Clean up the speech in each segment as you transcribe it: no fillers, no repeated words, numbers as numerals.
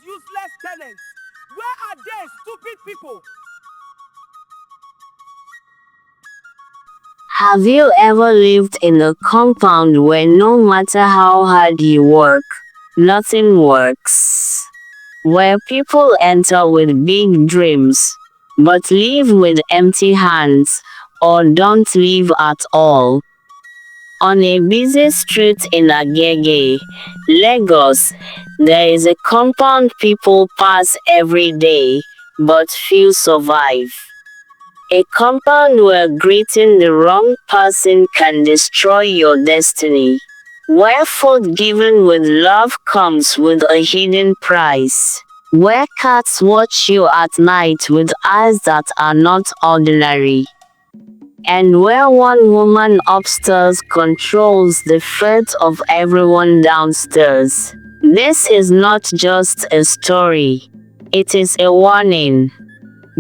useless tenants? Where are they, stupid people? Have you ever lived in a compound where no matter how hard you work, nothing works? Where people enter with big dreams, but leave with empty hands, or don't leave at all? On a busy street in Agege, Lagos, there is a compound people pass every day, but few survive. A compound where greeting the wrong person can destroy your destiny. Where food given with love comes with a hidden price. Where cats watch you at night with eyes that are not ordinary. And where one woman upstairs controls the fate of everyone downstairs. This is not just a story. It is a warning.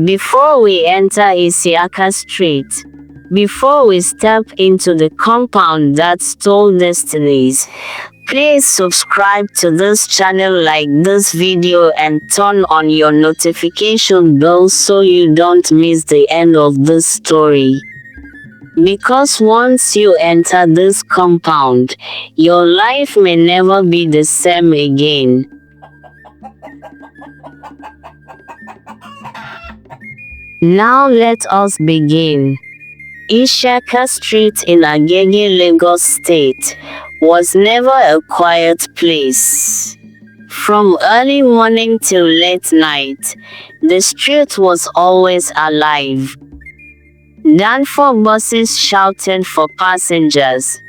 Before we enter Isiaka Street, before we step into the compound that stole destinies, please subscribe to this channel, like this video and turn on your notification bell so you don't miss the end of this story. Because once you enter this compound, your life may never be the same again. Now let us begin. Ishaka Street in Agege, Lagos State, was never a quiet place. From early morning till late night, the street was always alive. Danfo buses shouted for passengers.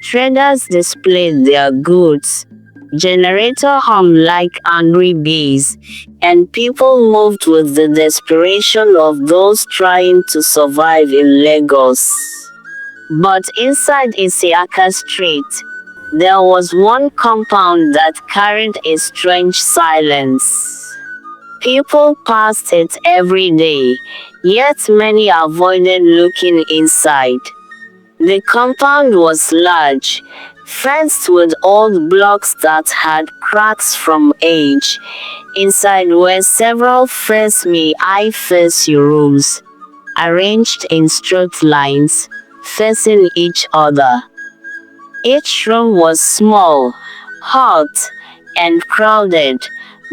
Traders displayed their goods. Generator hummed like angry bees, and people moved with the desperation of those trying to survive in Lagos. But inside Isiaka Street, there was one compound that carried a strange silence. People passed it every day, yet many avoided looking inside. The compound was large, fenced with old blocks that had cracks from age. Inside were several face me I face you rooms, arranged in straight lines, facing each other. Each room was small, hot, and crowded,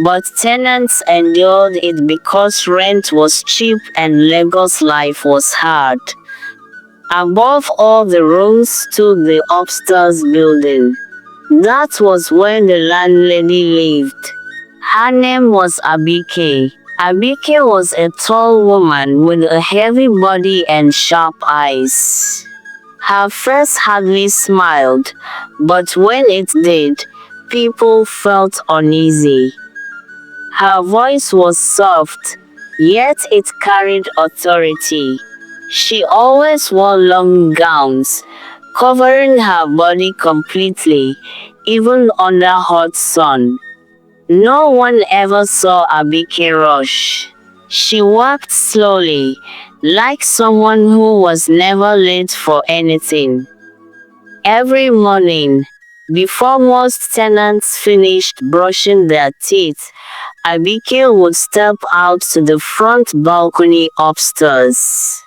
but tenants endured it because rent was cheap and Lagos life was hard. Above all the rooms stood the upstairs building. That was where the landlady lived. Her name was Abike. Abike was a tall woman with a heavy body and sharp eyes. Her face hardly smiled, but when it did, people felt uneasy. Her voice was soft, yet it carried authority. She always wore long gowns, covering her body completely, even under hot sun. No one ever saw Abike rush. She walked slowly, like someone who was never late for anything. Every morning, before most tenants finished brushing their teeth, Abike would step out to the front balcony upstairs.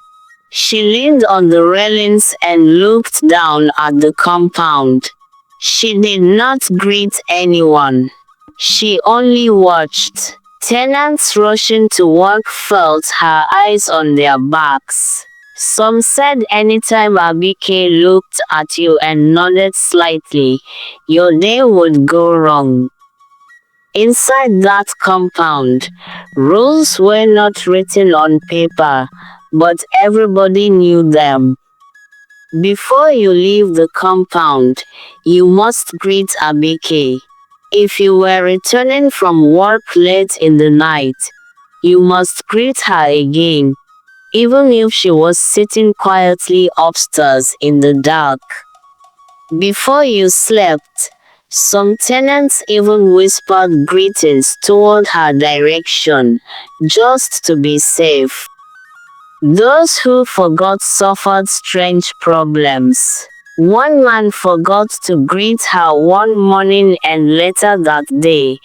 She leaned on the railings and looked down at the compound. She did not greet anyone. She only watched. Tenants rushing to work felt her eyes on their backs. Some said anytime Abike looked at you and nodded slightly, your day would go wrong. Inside that compound, rules were not written on paper, but everybody knew them. Before you leave the compound, you must greet Abike. If you were returning from work late in the night, you must greet her again, even if she was sitting quietly upstairs in the dark. Before you slept, some tenants even whispered greetings toward her direction, just to be safe. Those who forgot suffered strange problems. One man forgot to greet her one morning and later that day,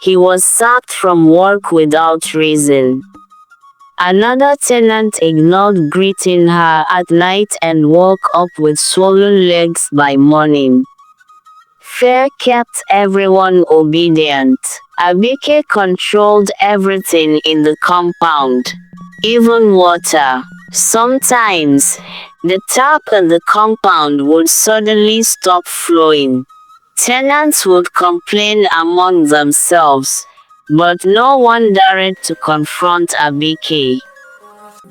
he was sacked from work without reason. Another tenant ignored greeting her at night and woke up with swollen legs by morning. Fear kept everyone obedient. Abike controlled everything in the compound, even water. Sometimes, the tap in the compound would suddenly stop flowing. Tenants would complain among themselves, but no one dared to confront Abike.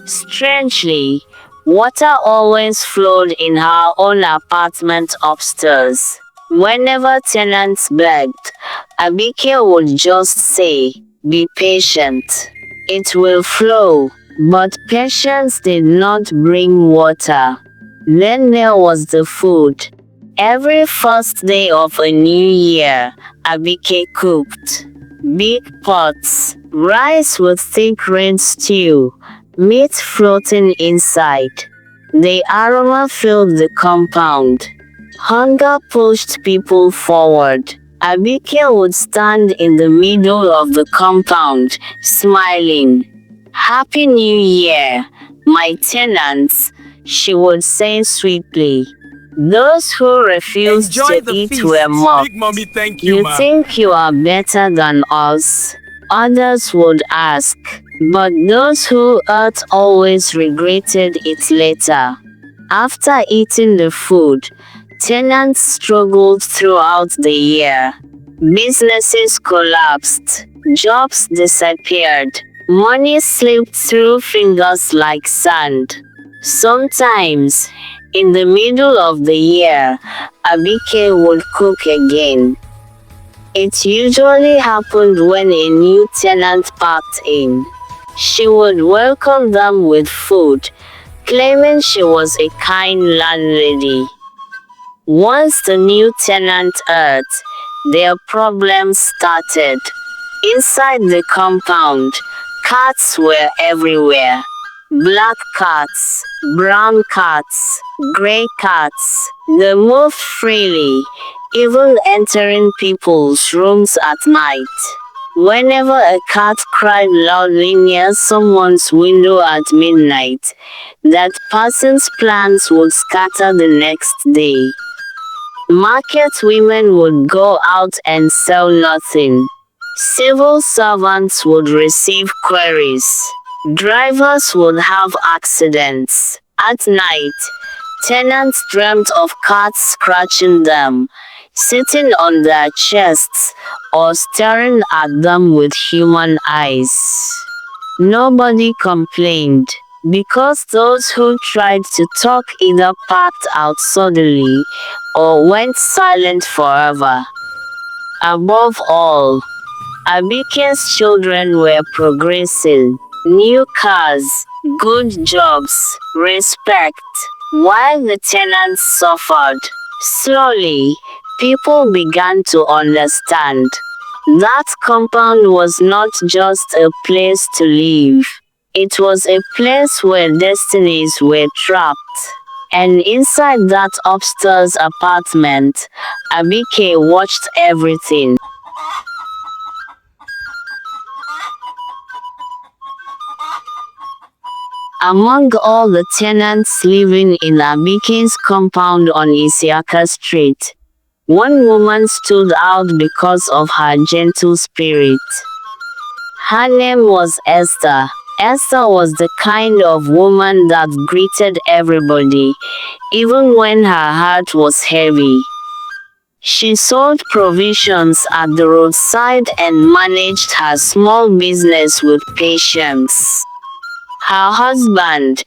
Strangely, water always flowed in her own apartment upstairs. Whenever tenants begged, Abike would just say, "Be patient. It will flow." But patience did not bring water. Then there was the food. Every first day of a new year, Abike cooked. Big pots, rice with thick red stew, meat floating inside. The aroma filled the compound. Hunger pushed people forward. Abike would stand in the middle of the compound, smiling. "Happy New Year, my tenants," she would say sweetly. Those who refused Enjoy to the eat feast. were mocked. Big mommy, thank you, "You ma. think you are better than us?" others would ask. But those who ate always regretted it later. After eating the food, tenants struggled throughout the year. Businesses collapsed, jobs disappeared, money slipped through fingers like sand. Sometimes, in the middle of the year, Abike would cook again. It usually happened when a new tenant packed in. She would welcome them with food, claiming she was a kind landlady. Once the new tenant ate, their problems started. Inside the compound, cats were everywhere. Black cats, brown cats, gray cats. They moved freely, even entering people's rooms at night. Whenever a cat cried loudly near someone's window at midnight, that person's plans would scatter the next day. Market women would go out and sell nothing. Civil servants would receive queries. Drivers would have accidents. At night, tenants dreamt of cats scratching them, sitting on their chests, or staring at them with human eyes. Nobody complained, because those who tried to talk either packed out suddenly or went silent forever. Above all, Abike's children were progressing. New cars, good jobs, respect, while the tenants suffered. Slowly, people began to understand. That compound was not just a place to live. It was a place where destinies were trapped. And inside that upstairs apartment, Abike watched everything. Among all the tenants living in Abike's compound on Isiaka Street, one woman stood out because of her gentle spirit. Her name was Esther. Esther was the kind of woman that greeted everybody, even when her heart was heavy. She sold provisions at the roadside and managed her small business with patience. Her husband,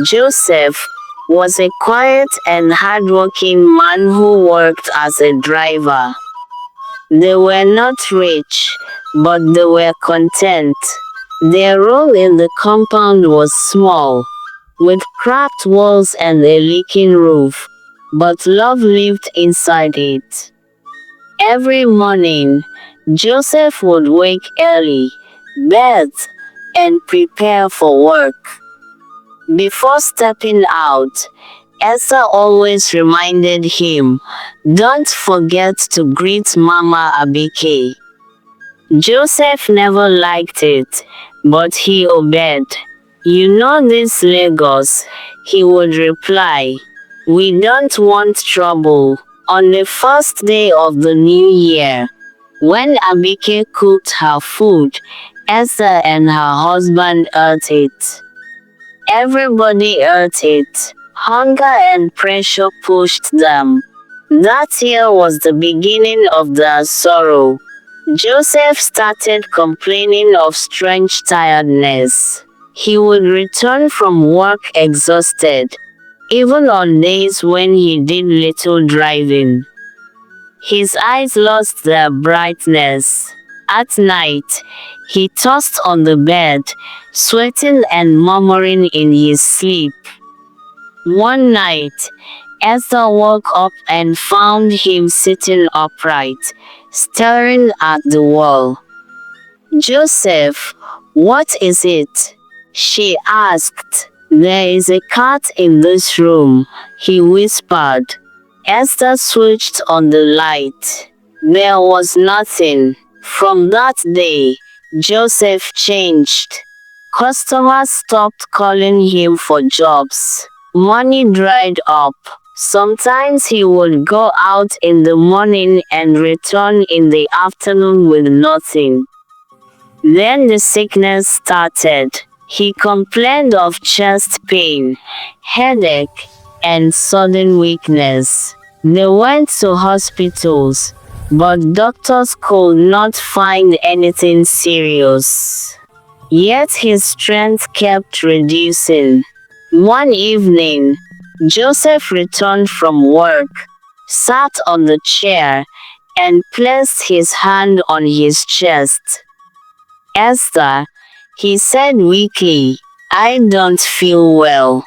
Joseph, was a quiet and hardworking man who worked as a driver. They were not rich, but they were content. Their role in the compound was small, with cracked walls and a leaking roof, but love lived inside it. Every morning, Joseph would wake early, bathe, and prepare for work. Before stepping out, Esther always reminded him, "Don't forget to greet Mama Abike." Joseph never liked it, but he obeyed. "You know this Lagos," he would reply. "We don't want trouble." On the first day of the new year, when Abike cooked her food, Esther and her husband ate it. Everybody ate it. Hunger and pressure pushed them. That year was the beginning of their sorrow. Joseph started complaining of strange tiredness. He would return from work exhausted, even on days when he did little driving. His eyes lost their brightness. At night, he tossed on the bed, sweating and murmuring in his sleep. One night, Esther woke up and found him sitting upright, staring at the wall. "Joseph, what is it?" she asked. "There is a cat in this room," he whispered. Esther switched on the light. There was nothing. From that day, Joseph changed. Customers stopped calling him for jobs. Money dried up. Sometimes he would go out in the morning and return in the afternoon with nothing. Then the sickness started. He complained of chest pain, headache, and sudden weakness. They went to hospitals, but doctors could not find anything serious. Yet his strength kept reducing. One evening, Joseph returned from work, sat on the chair, and placed his hand on his chest. "Esther," he said weakly, "I don't feel well."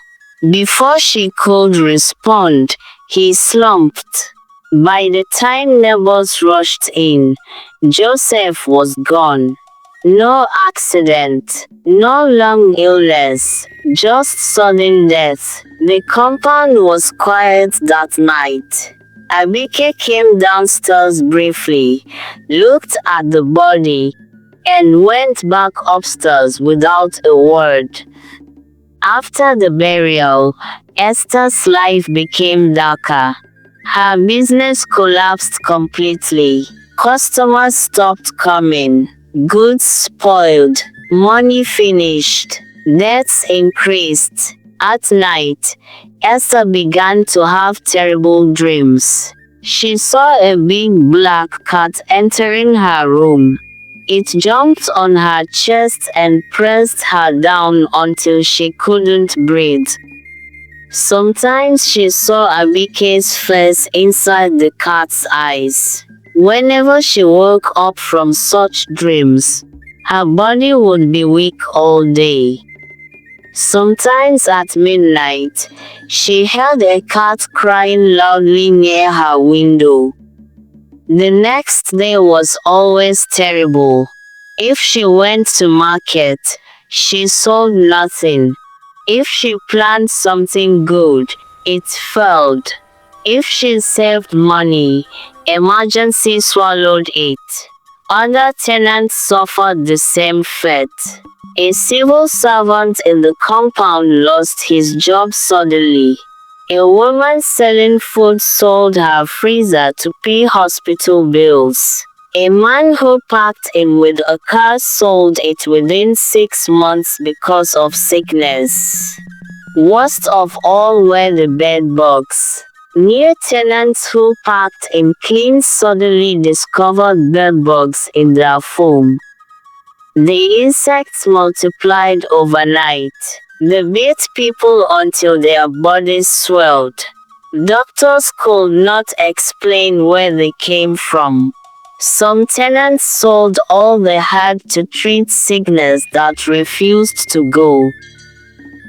Before she could respond, he slumped. By the time neighbors rushed in, Joseph was gone. No accident, no long illness, just sudden death. The compound was quiet that night. Abike came downstairs briefly, looked at the body, and went back upstairs without a word. After the burial, Esther's life became darker. Her business collapsed completely. Customers stopped coming. Goods spoiled. Money finished. Debts increased. At night, Esther began to have terrible dreams. She saw a big black cat entering her room. It jumped on her chest and pressed her down until she couldn't breathe. Sometimes she saw Abike's face inside the cat's eyes. Whenever she woke up from such dreams, her body would be weak all day. Sometimes at midnight, she heard a cat crying loudly near her window. The next day was always terrible. If she went to market, she sold nothing. If she planned something good, it failed. If she saved money, emergency swallowed it. Other tenants suffered the same fate. A civil servant in the compound lost his job suddenly. A woman selling food sold her freezer to pay hospital bills. A man who packed in with a car sold it within 6 months because of sickness. Worst of all were the bedbugs. New tenants who packed in clean suddenly discovered bedbugs in their foam. The insects multiplied overnight. They bit people until their bodies swelled. Doctors could not explain where they came from. Some tenants sold all they had to treat sickness that refused to go.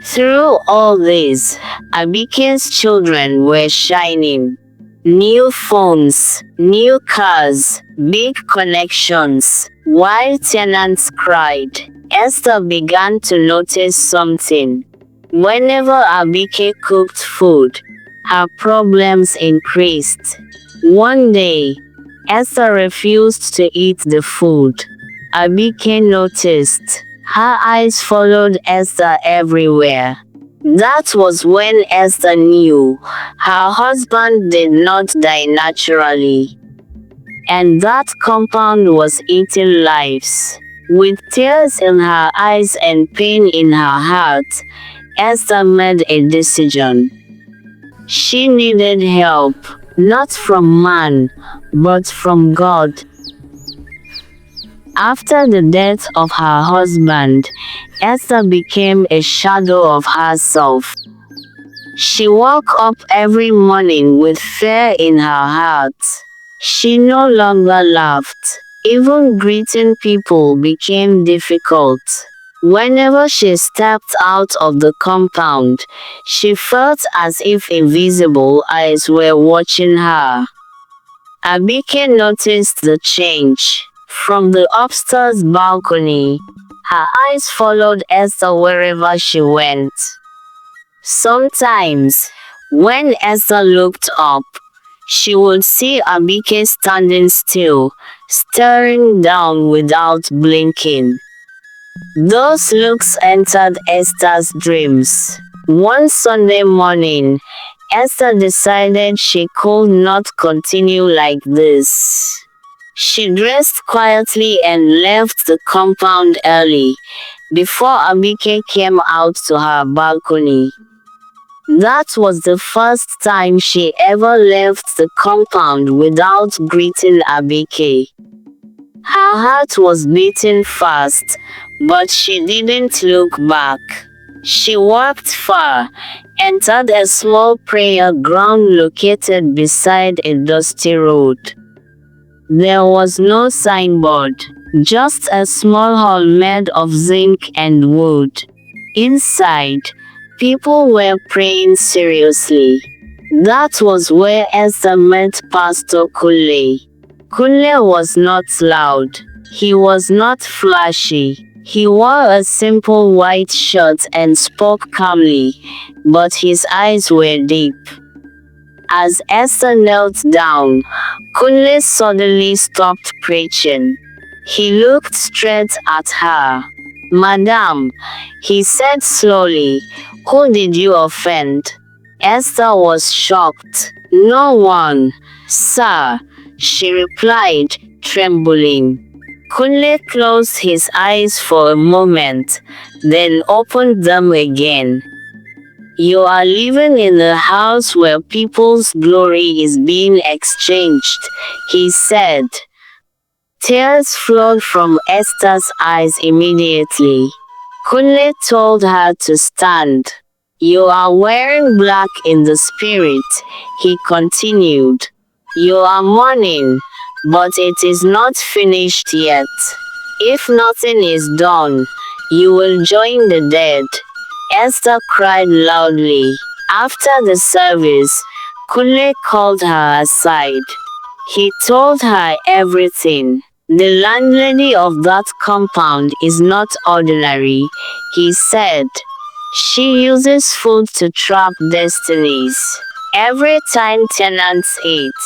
Through all this, Abike's children were shining. New phones, new cars, big connections. While tenants cried, Esther began to notice something. Whenever Abike cooked food, her problems increased. One day, Esther refused to eat the food. Abike noticed. Her eyes followed Esther everywhere. That was when Esther knew her husband did not die naturally, and that compound was eating lives. With tears in her eyes and pain in her heart, Esther made a decision. She needed help, not from man, but from God. After the death of her husband, Esther became a shadow of herself. She woke up every morning with fear in her heart. She no longer laughed. Even greeting people became difficult. Whenever she stepped out of the compound, she felt as if invisible eyes were watching her. Abike noticed the change. From the upstairs balcony, her eyes followed Esther wherever she went. Sometimes, when Esther looked up, she would see Abike standing still, staring down without blinking. Those looks entered Esther's dreams. One Sunday morning, Esther decided she could not continue like this. She dressed quietly and left the compound early, before Abike came out to her balcony. That was the first time she ever left the compound without greeting Abike. Her heart was beating fast, but she didn't look back. She walked far, entered a small prayer ground located beside a dusty road. There was no signboard, just a small hall made of zinc and wood. Inside, people were praying seriously. That was where Esther met Pastor Kule. Kule was not loud. He was not flashy. He wore a simple white shirt and spoke calmly, but his eyes were deep. As Esther knelt down, Kunle suddenly stopped preaching. He looked straight at her. "Madam," he said slowly, "who did you offend?" Esther was shocked. "No one, sir," she replied, trembling. Kunle closed his eyes for a moment, then opened them again. "You are living in a house where people's glory is being exchanged," he said. Tears flowed from Esther's eyes immediately. Kunle told her to stand. "You are wearing black in the spirit," he continued. "You are mourning, but it is not finished yet. If nothing is done, you will join the dead." Esther cried loudly. After the service, Kunle called her aside. He told her everything. "The landlady of that compound is not ordinary," he said. "She uses food to trap destinies. Every time tenants eat,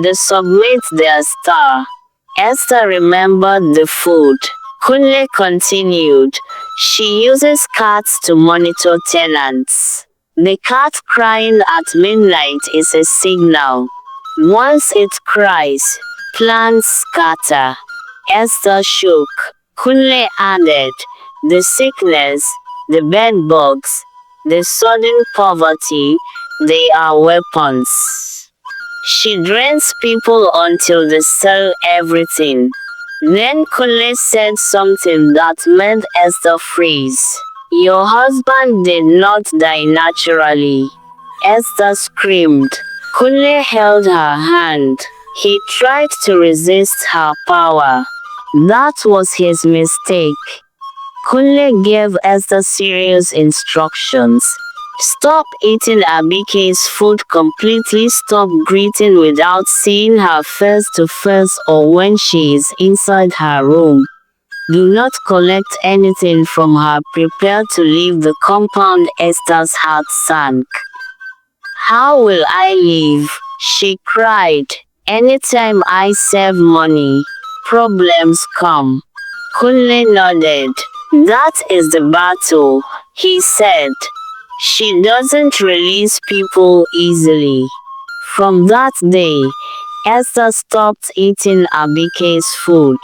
they submit their star." Esther remembered the food. Kunle continued. "She uses cats to monitor tenants. The cat crying at midnight is a signal. Once it cries, plants scatter." Esther shook. Kunle added, "The sickness, the bedbugs, the sudden poverty, they are weapons. She drains people until they sell everything." Then Kunle said something that made Esther freeze. "Your husband did not die naturally." Esther screamed. Kunle held her hand. He tried to resist her power. That was his mistake. Kunle gave Esther serious instructions. "Stop eating Abike's food completely. Stop greeting without seeing her face to face or when she is inside her room. Do not collect anything from her. Prepare to leave the compound." Esther's heart sank. "How will I live?" she cried. "Anytime I save money, problems come." Kunle nodded. "That is the battle," he said. "She doesn't release people easily." From that day, Esther stopped eating Abike's food.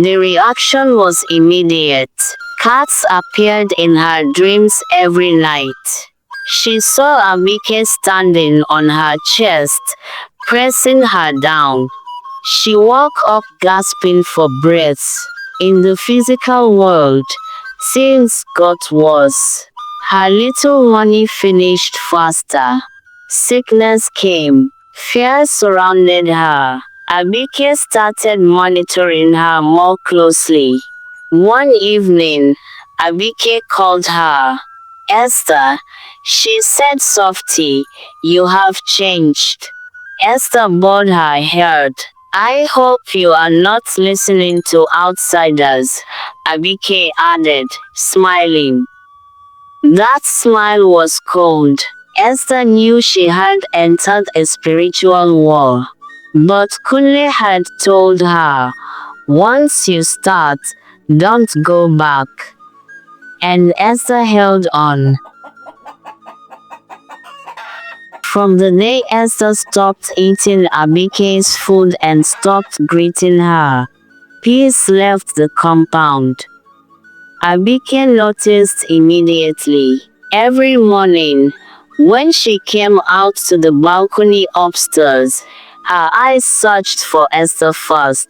The reaction was immediate. Cats appeared in her dreams every night. She saw Abike standing on her chest, pressing her down. She woke up gasping for breath. In the physical world, things got worse. Her little money finished faster. Sickness came. Fear surrounded her. Abike started monitoring her more closely. One evening, Abike called her. "Esther," she said softly, "you have changed." Esther bowed her head. "I hope you are not listening to outsiders," Abike added, smiling. That smile was cold. Esther knew she had entered a spiritual war. But Kunle had told her, "Once you start, don't go back." And Esther held on. From the day Esther stopped eating Abike's food and stopped greeting her, peace left the compound. Abike noticed immediately. Every morning, when she came out to the balcony upstairs, her eyes searched for Esther first.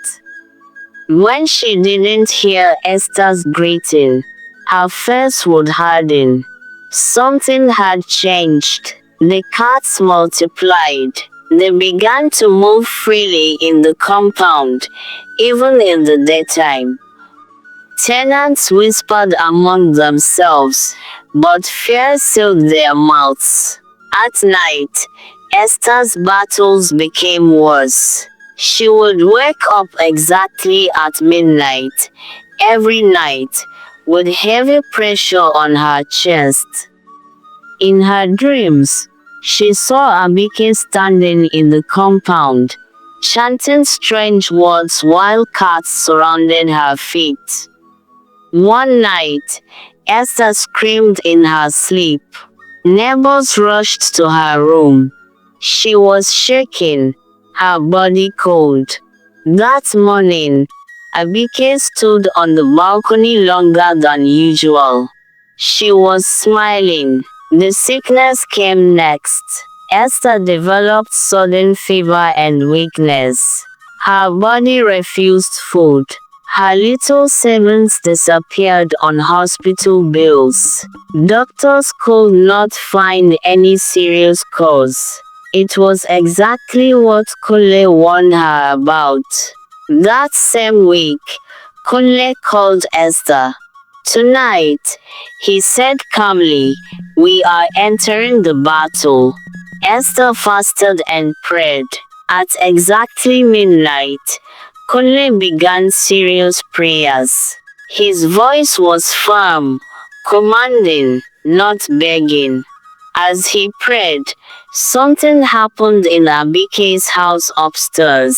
When she didn't hear Esther's greeting, her face would harden. Something had changed. The cats multiplied. They began to move freely in the compound, even in the daytime. Tenants whispered among themselves, but fear sealed their mouths. At night, Esther's battles became worse. She would wake up exactly at midnight, every night, with heavy pressure on her chest. In her dreams, she saw Abike standing in the compound, chanting strange words while cats surrounded her feet. One night, Esther screamed in her sleep. Neighbors rushed to her room. She was shaking, her body cold. That morning, Abike stood on the balcony longer than usual. She was smiling. The sickness came next. Esther developed sudden fever and weakness. Her body refused food. Her little savings disappeared on hospital bills. Doctors could not find any serious cause. It was exactly what Kunle warned her about. That same week, Kunle called Esther. "Tonight," he said calmly, "we are entering the battle." Esther fasted and prayed. At exactly midnight, Kunle began serious prayers. His voice was firm, commanding, not begging. As he prayed, something happened in Abike's house upstairs.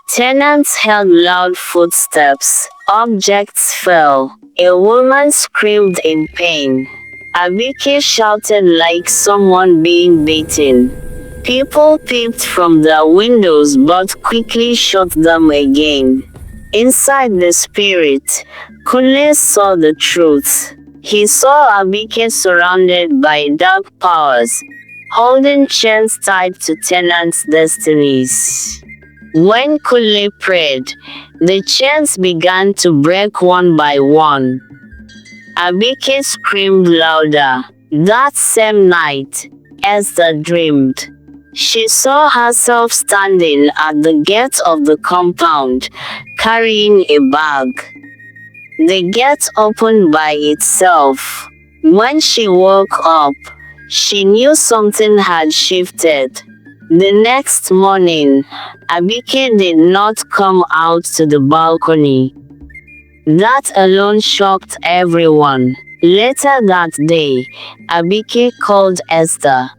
Tenants heard loud footsteps. Objects fell. A woman screamed in pain. Abike shouted like someone being beaten. People peeped from their windows but quickly shut them again. Inside the spirit, Kunle saw the truth. He saw Abike surrounded by dark powers, holding chains tied to tenants' destinies. When Kunle prayed, the chains began to break one by one. Abike screamed louder. That same night, Esther dreamed. She saw herself standing at the gate of the compound, carrying a bag. The gate opened by itself. When she woke up, she knew something had shifted. The next morning, Abike did not come out to the balcony. That alone shocked everyone. Later that day, Abike called Esther.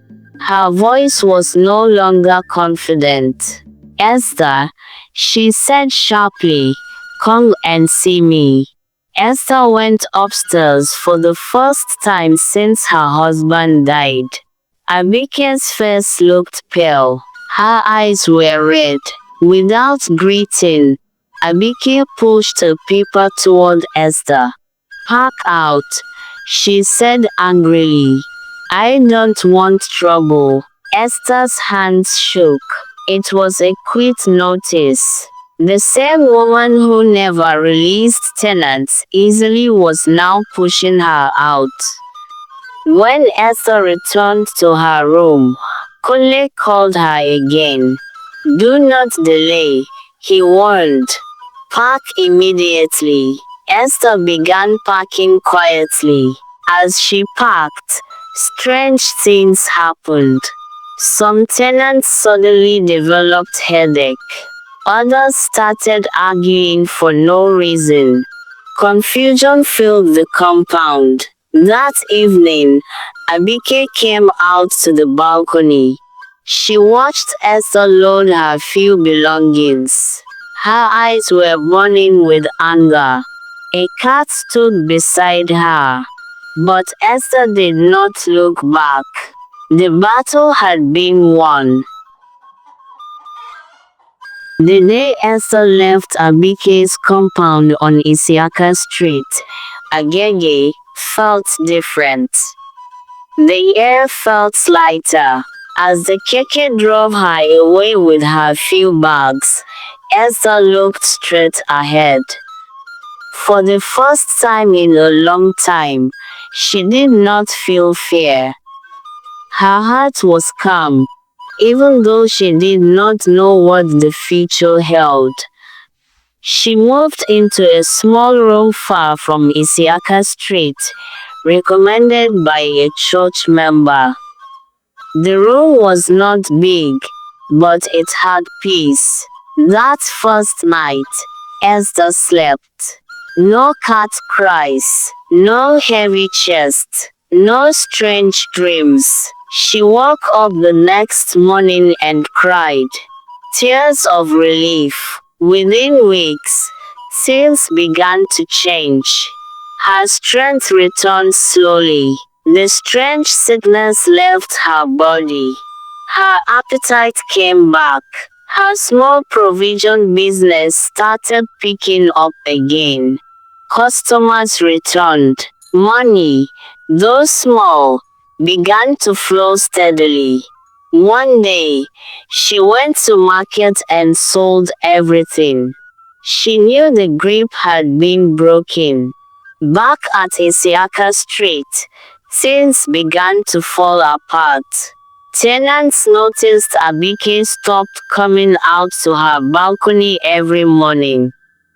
Her voice was no longer confident. "Esther," she said sharply, "come and see me." Esther went upstairs for the first time since her husband died. Abike's face looked pale. Her eyes were red. Without greeting, Abike pushed a paper toward Esther. "Pack out," she said angrily. "I don't want trouble." Esther's hands shook. It was a quit notice. The same woman who never released tenants easily was now pushing her out. When Esther returned to her room, Kunle called her again. "Do not delay," he warned. "Pack immediately." Esther began packing quietly. As she packed, strange things happened. Some tenants suddenly developed headache. Others started arguing for no reason. Confusion filled the compound. That evening, Abike came out to the balcony. She watched Esther load her few belongings. Her eyes were burning with anger. A cat stood beside her. But Esther did not look back. The battle had been won. The day Esther left Abike's compound on Isiaka Street, Agege felt different. The air felt lighter. As the keke drove her away with her few bags, Esther looked straight ahead. For the first time in a long time, she did not feel fear. Her heart was calm, even though she did not know what the future held. She moved into a small room far from Isiaka Street, recommended by a church member. The room was not big, but it had peace. That first night, Esther slept. No cat cries, no heavy chest, no strange dreams. She woke up the next morning and cried. Tears of relief. Within weeks, things began to change. Her strength returned slowly. The strange sickness left her body. Her appetite came back. Her small provision business started picking up again. Customers returned. Money, though small, began to flow steadily. One day, she went to market and sold everything. She knew the grip had been broken. Back at Isiaka Street, things began to fall apart. Tenants noticed Abike stopped coming out to her balcony every morning.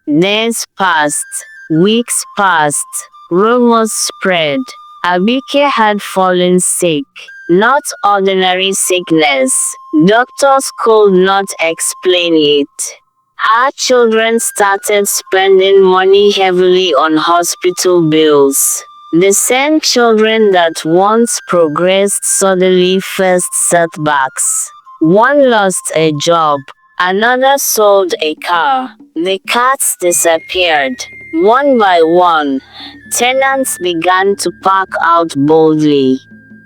Days passed, weeks passed, rumors spread. Abike had fallen sick. Not ordinary sickness. Doctors could not explain it. Her children started spending money heavily on hospital bills. The same children that once progressed suddenly faced setbacks. One lost a job. Another sold a car. The cats disappeared. One by one, tenants began to pack out boldly.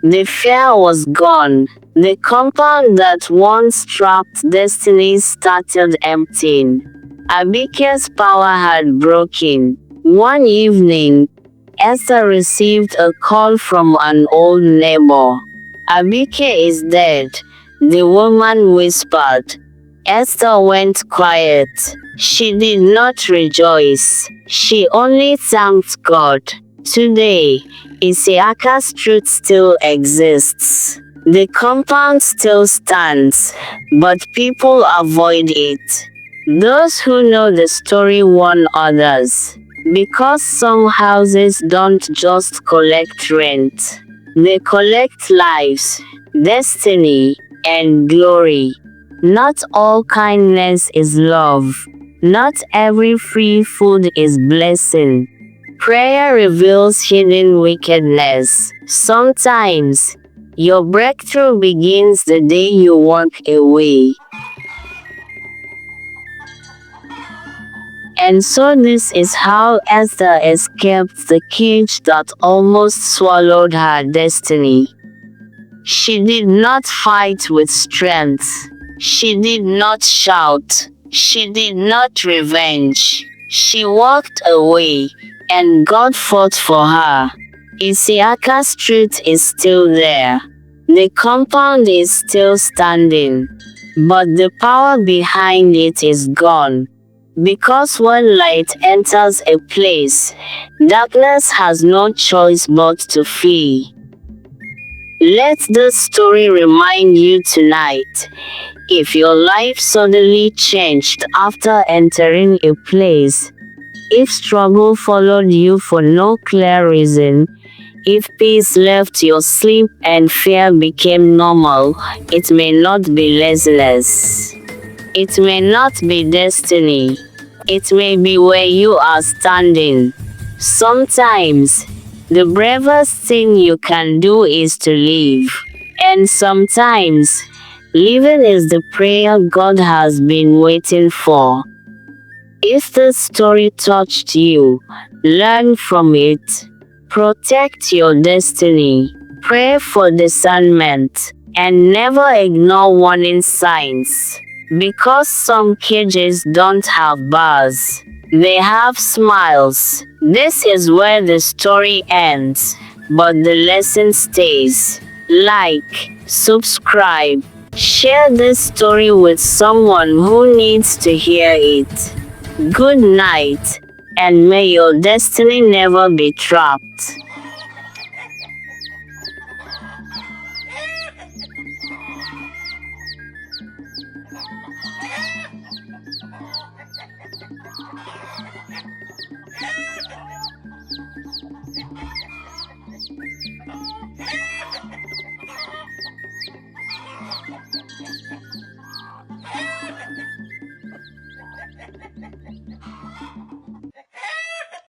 The fear was gone. The compound that once trapped destinies started emptying. Abike's power had broken. One evening, Esther received a call from an old neighbor. "Abike is dead," the woman whispered. Esther went quiet. She did not rejoice. She only thanked God. Today, Isiaka Street still exists. The compound still stands, but people avoid it. Those who know the story warn others. Because some houses don't just collect rent. They collect lives, destiny, and glory. Not all kindness is love. Not every free food is blessing. Prayer reveals hidden wickedness. Sometimes, Your breakthrough begins the day you walk away. And so this is how Esther escaped the cage that almost swallowed her destiny. She did not fight with strength. She did not shout. She did not revenge. She walked away, and God fought for her. Isiaka Street is still there. The compound is still standing. But the power behind it is gone. Because when light enters a place, darkness has no choice but to flee. Let this story remind you tonight. If your life suddenly changed after entering a place, if struggle followed you for no clear reason, if peace left your sleep and fear became normal, it may not be laziness. It may not be destiny. It may be where you are standing. Sometimes, the bravest thing you can do is to leave. And sometimes, leaving is the prayer God has been waiting for. If this story touched you, learn from it. Protect your destiny. Pray for discernment. And never ignore warning signs. Because some cages don't have bars. They have smiles. This is where the story ends, but the lesson stays. Like, subscribe, share this story with someone who needs to hear it. Good night, and may your destiny never be trapped.